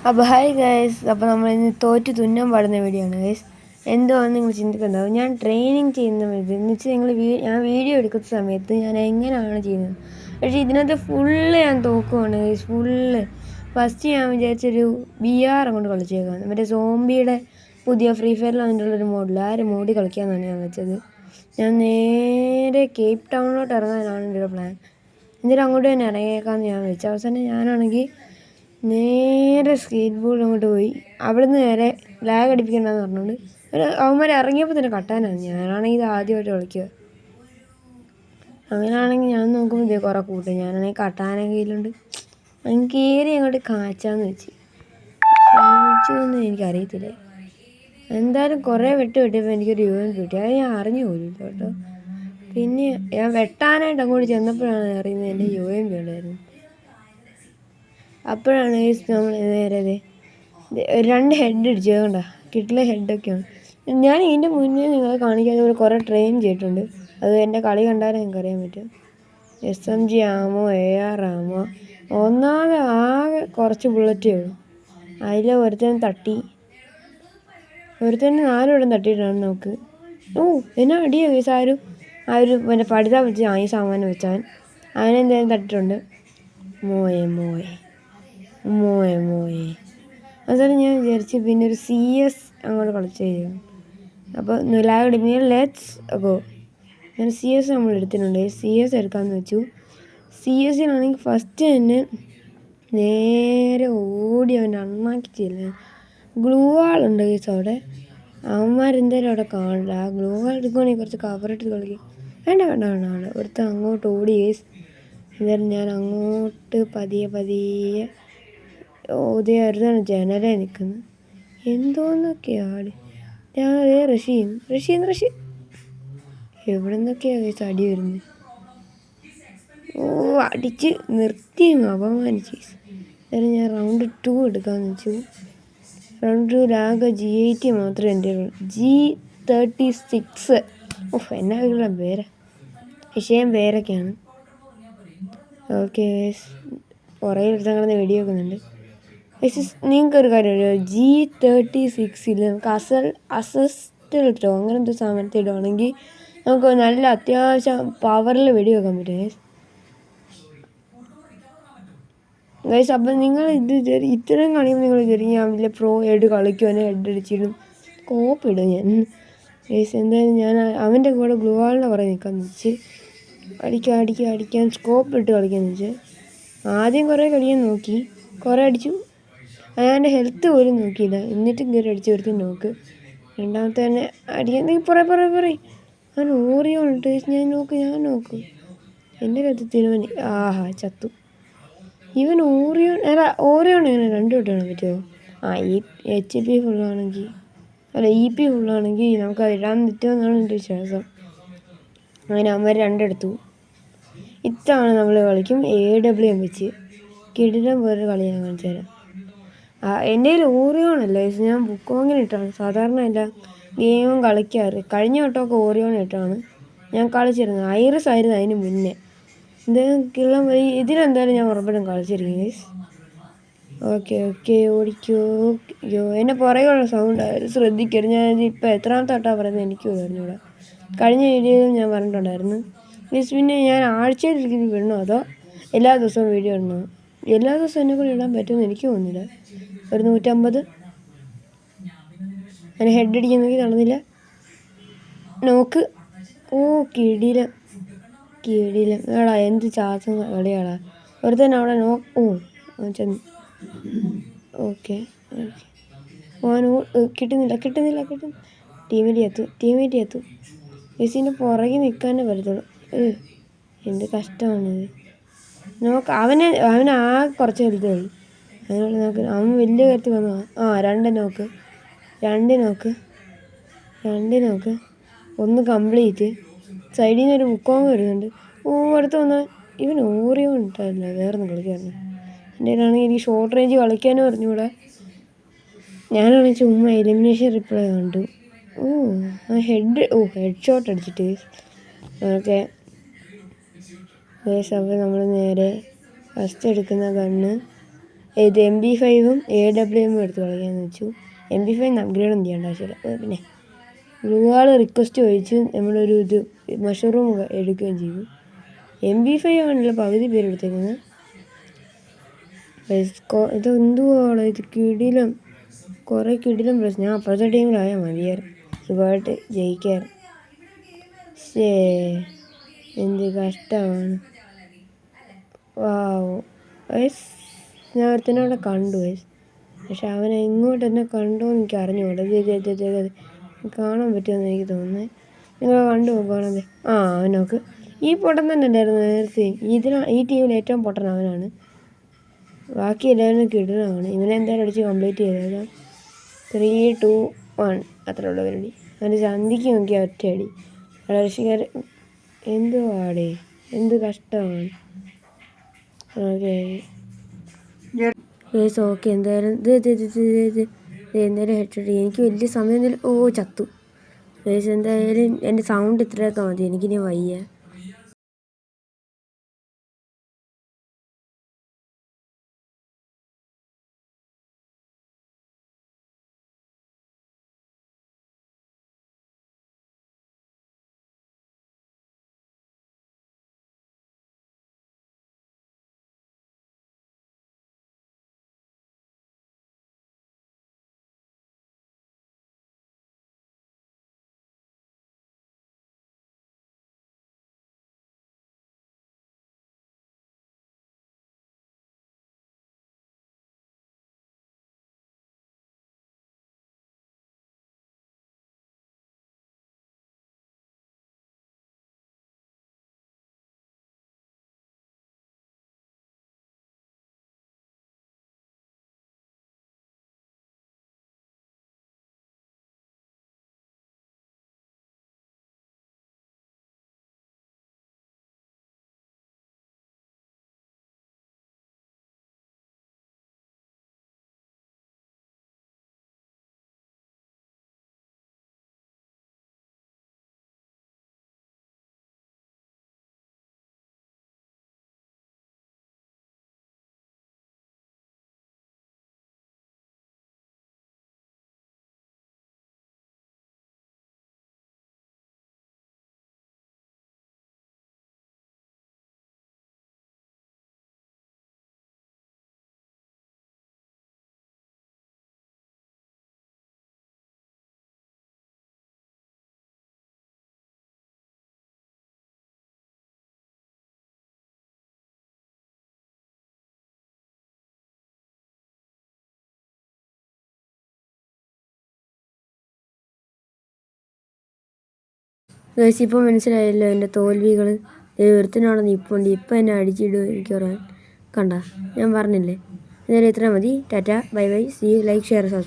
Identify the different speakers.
Speaker 1: അപ്പോൾ hi guys, അപ്പോൾ നമ്മൾ ഇന്ന് തോറ്റ് തുന്നാൻ പാടുന്ന വീഡിയോ ആണ് ഗൈസ്. എന്തുവാണെന്ന് നിങ്ങൾ ചിന്തിക്കുന്നുണ്ടാവും. ഞാൻ ട്രെയിനിങ് ചെയ്യുന്ന എന്ന് വെച്ചാൽ ഞാൻ വീഡിയോ എടുക്കുന്ന സമയത്ത് ഞാൻ എങ്ങനെയാണ് ചെയ്യുന്നത്. പക്ഷേ ഇതിനകത്ത് ഫുള്ള് ഞാൻ തോക്കുവാണ് ഗൈസ്, ഫുള്ള്. ഫസ്റ്റ് ഞാൻ വിചാരിച്ചൊരു BR അങ്ങോട്ട് കളിച്ചേക്കാണ്. മറ്റേ സോംബിയുടെ പുതിയ ഫ്രീ ഫയറിൽ അതിൻ്റെയുള്ളൊരു മോഡിൽ മോഡിൽ കളിക്കാമെന്നാണ് ഞാൻ വെച്ചത്. ഞാൻ നേരെ കേപ്പ് ടൗണിലോട്ട് ഇറങ്ങാനാണ് എൻ്റെ പ്ലാൻ. എന്നിട്ട് അങ്ങോട്ട് തന്നെ ഇറങ്ങിയേക്കാമെന്ന് ഞാൻ വെച്ചു. അവസാനം ഞാനാണെങ്കിൽ നേരെ സ്കേറ്റ് ബോർഡ് അങ്ങോട്ട് പോയി. അവിടെ നിന്ന് നേരെ ലാഗ് അടിപ്പിക്കണ്ടെന്ന് പറഞ്ഞുകൊണ്ട് അവന്മാർ ഇറങ്ങിയപ്പോൾ തന്നെ കട്ടാനാണ്. ഞാനാണെങ്കിൽ ഇത് ആദ്യമായിട്ട് കളിക്കുക. അങ്ങനെയാണെങ്കിൽ ഞാൻ നോക്കുമ്പോൾ ഇതേ കുറേ കൂട്ടും. ഞാനാണെങ്കിൽ കട്ടാന കയ്യിലുണ്ട്. ഞാൻ കയറി അങ്ങോട്ട് കാച്ചാന്ന് വെച്ച് കാണിച്ചൊന്നും എനിക്കറിയത്തില്ല. എന്തായാലും കുറേ വെട്ടിയപ്പോൾ എനിക്കൊരു UMP കിട്ടി. അത് ഞാൻ അറിഞ്ഞു പോലും കേട്ടോ. പിന്നെ ഞാൻ വെട്ടാനായിട്ട് അങ്ങോട്ട് ചെന്നപ്പോഴാണ് അറിയുന്നത് എൻ്റെ UMP ഉണ്ടായിരുന്നു. അപ്പോഴാണ് നമ്മൾ നേരെ 2 ഹെഡ് അടിച്ചു. അതുകൊണ്ടാ കിട്ടില്ല ഹെഡൊക്കെയാണ്. ഞാൻ ഇതിൻ്റെ മുന്നേ നിങ്ങളെ കാണിക്കാതെ ഒരു കുറേ ട്രെയിൻ ചെയ്തിട്ടുണ്ട്. അത് എൻ്റെ കളി കണ്ടാലേ നിങ്ങൾക്ക് അറിയാൻ പറ്റും. SMG ആമോ AR ആമോ ഒന്നാമത് ആകെ കുറച്ച് ബുള്ളറ്റേ ഉള്ളൂ. അതിൽ ഒരുത്തൻ തട്ടി, ഒരുത്തന്നെ 4 വട്ടം തട്ടിയിട്ടാണ് നമുക്ക്. എന്നാ അടിയാ കേസ്. ആ ഒരു പിന്നെ പഠിതാ വെച്ച് ഈ സാമാനം വെച്ചാൽ അതിനെന്തായാലും തട്ടിയിട്ടുണ്ട്. മോയെ അതുപോലെ ഞാൻ വിചാരിച്ച് പിന്നെ ഒരു CS അങ്ങോട്ട് കളിച്ച് കഴിയും. അപ്പോൾ ലാഗ് ലെറ്റ്സ് ഗോ. ഞാൻ CS നമ്മൾ എടുത്തിട്ടുണ്ട്. CS എടുക്കാമെന്ന് വെച്ചു. CSനാണെങ്കിൽ ഫസ്റ്റ് തന്നെ നേരെ ഓടി അവൻ്റെ അണ്ണാക്കി ചെല്ലുക. ഗ്ലൂ വാളുണ്ട് കേസ് അവിടെ. അവന്മാരെന്തായാലും അവിടെ കാണില്ല. ആ ഗ്ലൂ വാൾ എടുക്കുവാണെങ്കിൽ കുറച്ച് കവറിട്ട് കളിക്കും. വേണ്ട ഒരുത്തൻ അങ്ങോട്ട് ഓടി കേസ്. എന്തായാലും ഞാൻ അങ്ങോട്ട് പതിയെ ഒരുതാണ് ജനലേ നിൽക്കുന്നത്. എന്തോന്നൊക്കെയാണ് ഞാൻ അതേ റഷ് എവിടെ നിന്നൊക്കെയാണ് കേസ് അടി വരുന്നത്. അടിച്ച് നിർത്തി അപമാനിച്ച്. എന്നാലും ഞാൻ റൗണ്ട് 2 എടുക്കാമെന്ന് വെച്ചു. റൗണ്ട് 2 G80 മാത്രമേ എൻ്റെ ഉള്ളൂ. G36. എന്നാ പേര് വിഷയം പേരൊക്കെയാണ്. ഓക്കെ കുറേ എടുത്തങ്ങളെ വീഡിയോ വെക്കുന്നുണ്ട്. നിങ്ങൾക്കൊരു കാര്യം, G36 നമുക്ക് അസിസ്റ്റ് അങ്ങനെ എന്തോ സാധനത്തിൽ ഇടുവാണെങ്കിൽ നമുക്ക് നല്ല അത്യാവശ്യം പവറിൽ വെടി വെക്കാൻ പറ്റും ഗൈസ്. അപ്പം നിങ്ങൾ ഇത്രയും കളിയുമ്പോൾ നിങ്ങൾ ഞാൻ വലിയ പ്രോ ആയിട്ട് കളിക്കുവാൻ ഹെഡ് അടിച്ചിടും, കോപ്പിടും ഞാൻ ഗൈസ്. എന്തായാലും ഞാൻ അവൻ്റെ കൂടെ ഗ്ലൂ വാളിൻ്റെ കുറേ നിൽക്കാമെന്ന് വെച്ച് അടിക്കാൻ സ്കോപ്പ് ഇട്ട് കളിക്കാമെന്ന് വെച്ച് ആദ്യം കുറേ കളിയാൻ നോക്കി, കുറേ അടിച്ചു. അയാളുടെ ഹെൽത്ത് പോലും നോക്കിയില്ല. എന്നിട്ടും കയറി അടിച്ചു വരുത്തി നോക്ക്. രണ്ടാമത്തെ തന്നെ അടിക്കാൻ പറയും അവൻ ഓറിയോണിട്ട് ഞാൻ നോക്ക് എൻ്റെ കത്തിത്തിരുവൻ ചത്തു. ഇവൻ ഓറിയോൺ എങ്ങനെ 2 വട്ടമാണ് പറ്റുമോ? ഈ HP ഫുള്ളാണെങ്കിൽ EP ഫുള്ളാണെങ്കിൽ നമുക്ക് ഇടാൻ പറ്റുമെന്നാണ് എൻ്റെ വിശ്വാസം. അങ്ങനെ അവന്മാർ 2 എടുത്തു. ഇത്തവണ നമ്മൾ കളിക്കും AWM വെച്ച്. കിടിലം വേറൊരു കളി ഞാൻ കാണിച്ചു തരാം. എൻ്റെ കയ്യിൽ ഓറിയോണല്ല, ഞാൻ ബുക്കോങ്ങിന് ഇട്ടാണ് സാധാരണ എല്ലാ ഗെയിമും കളിക്കാറ്. കഴിഞ്ഞ വട്ടമൊക്കെ ഓറിയോൺ ഇട്ടാണ് ഞാൻ കളിച്ചിരുന്നത്. ഐറിസ് ആയിരുന്നു അതിന് മുന്നേ. എന്തായാലും കിള്ളം ഇതിലെന്തായാലും ഞാൻ ഉറപ്പായിട്ടും കളിച്ചിരിക്കും ഗൈസ്. ഓക്കെ ഓടിക്കോ. എന്നെ പുറകെയുള്ള സൗണ്ട് ശ്രദ്ധിക്കരുത്. ഞാൻ ഇപ്പോൾ എത്രാമത്തെ വട്ടമാണ് പറയുന്നത് എനിക്ക് അറിഞ്ഞൂടാ. കഴിഞ്ഞ വീഡിയോയിൽ ഞാൻ പറഞ്ഞിട്ടുണ്ടായിരുന്നു ഗൈസ്. പിന്നെ ഞാൻ ആഴ്ചയിലിരിക്കുന്ന വിടണോ അതോ എല്ലാ ദിവസവും വീഡിയോ ഇടണോ? എല്ലാ ദിവസവും എന്നെ കൂടെ ഇടാൻ പറ്റുമെന്ന് എനിക്ക് തോന്നുന്നില്ല. ഒരു 150 ഞാൻ ഹെഡ് അടിക്കുന്നതൊക്കെ നടന്നില്ല. നോക്ക്. കിടിലം എടാ എന്ത് ചാച്ച കളിയാടാ. ഒരുത്തന്നെ അവിടെ ചെന്ന്. ഓക്കെ കിട്ടുന്നില്ല. ടീമേറ്റ് എത്തു. മെസ്സിൻ്റെ പുറകെ നിൽക്കാനേ പറ്റത്തുള്ളൂ. എന്ത് കഷ്ടമാണിത്. അവന് ആകെ കുറച്ച് ഹെൽത്തേ ഉള്ളൂ. അതിനുള്ള നോക്ക്. അവൻ വലിയ കരുത്തി വന്നു. 2 നോക്ക്. 1 കംപ്ലീറ്റ്. സൈഡിൽ നിന്ന് ഒരു ബുക്കോങ് വരുന്നുണ്ട്. അടുത്ത് വന്നാൽ ഇവൻ ഓറിയോ ഇട്ടല്ല വേറൊന്നും കളിക്കാറുണ്ട്. എൻ്റെ കയ്യിലാണെങ്കിൽ എനിക്ക് ഷോർട്ട് റേഞ്ച് കളിക്കാനും അറിഞ്ഞൂടെ. ഞാനാണെങ്കിൽ ചുമ്മാ എലിമിനേഷൻ റിപ്ലൈ കണ്ടു. ഹെഡ് ഷോട്ട് അടിച്ചിട്ട് ഓക്കെ. അപ്പോൾ നമ്മൾ നേരെ ഫസ്റ്റ് എടുക്കുന്ന ഗണ്ണ് ഇത് MP5ഉം AWM എടുത്ത് കളിക്കാമെന്ന് വെച്ചു. MP5 അപ്ഗ്രേഡൊന്നും ചെയ്യേണ്ട ആവശ്യമില്ല. പിന്നെ ഗ്ലൂവാൾ റിക്വസ്റ്റ് ചോദിച്ച് നമ്മളൊരു മഷ്റൂം എടുക്കുകയും ചെയ്തു. MP5 ആണല്ലോ പകുതി പേരെടുത്തേക്കുന്നത്. ഇത് എന്തുവാണ് ഇത്? കിടിലം, കുറേ കിടിലം പ്രശ്നം. ഞാൻ അപ്പുറത്തെ ടീമിലായാൽ മതിയായിരുന്നു, സുഖമായിട്ട് ജയിക്കാറ്. എന്ത് കഷ്ടമാണ്. ഞാൻ ഒരുത്തനവിടെ കണ്ടു പക്ഷെ അവനെ എങ്ങോട്ട് എന്നെ കണ്ടോ എന്ന് എനിക്ക് അറിഞ്ഞുകൂടാ. കാണാൻ പറ്റുമെന്ന് എനിക്ക് തോന്നുന്നത്. നിങ്ങൾ കണ്ടു നോക്കുകയാണത്. അവനോക്ക് ഈ പൊട്ടൻ തന്നെ ഉണ്ടായിരുന്നു നേരത്തെ. ഈ ടീമിൽ ഏറ്റവും പൊട്ടൻ അവനാണ്. ബാക്കി എല്ലാവരും കിടനാണ്. ഇവനെന്തായാലും അടിച്ച് കംപ്ലീറ്റ് ചെയ്തേക്കാം. 3, 2, 1 അത്ര ഉള്ള പരിപാടി. അവൻ്റെ ചന്തിക്ക് നോക്കിയ ഒറ്റയടി. റഷ്യക്കാർ എന്തുവാടേ, എന്ത് കഷ്ടമാണ്. ഓക്കെ എന്തായാലും എന്തായാലും ഹെഡ്ഷോട്ട്. എനിക്ക് വലിയ സമയം ചത്തു. എന്തായാലും എൻ്റെ സൗണ്ട് ഇത്രയൊക്കെ മതി, എനിക്കിനി വയ്യ. ഇപ്പോൾ മനസ്സിലായല്ലോ എൻ്റെ തോൽവികൾ. ഒരുത്തനാണെന്ന് ഇപ്പോണ്ട്. ഇപ്പം എന്നെ അടിച്ചിടും എനിക്ക് പറയാൻ. കണ്ട, ഞാൻ പറഞ്ഞില്ലേ. എന്തായാലും ഇത്ര മതി. Tata, bye bye, see you, like, share, subscribe.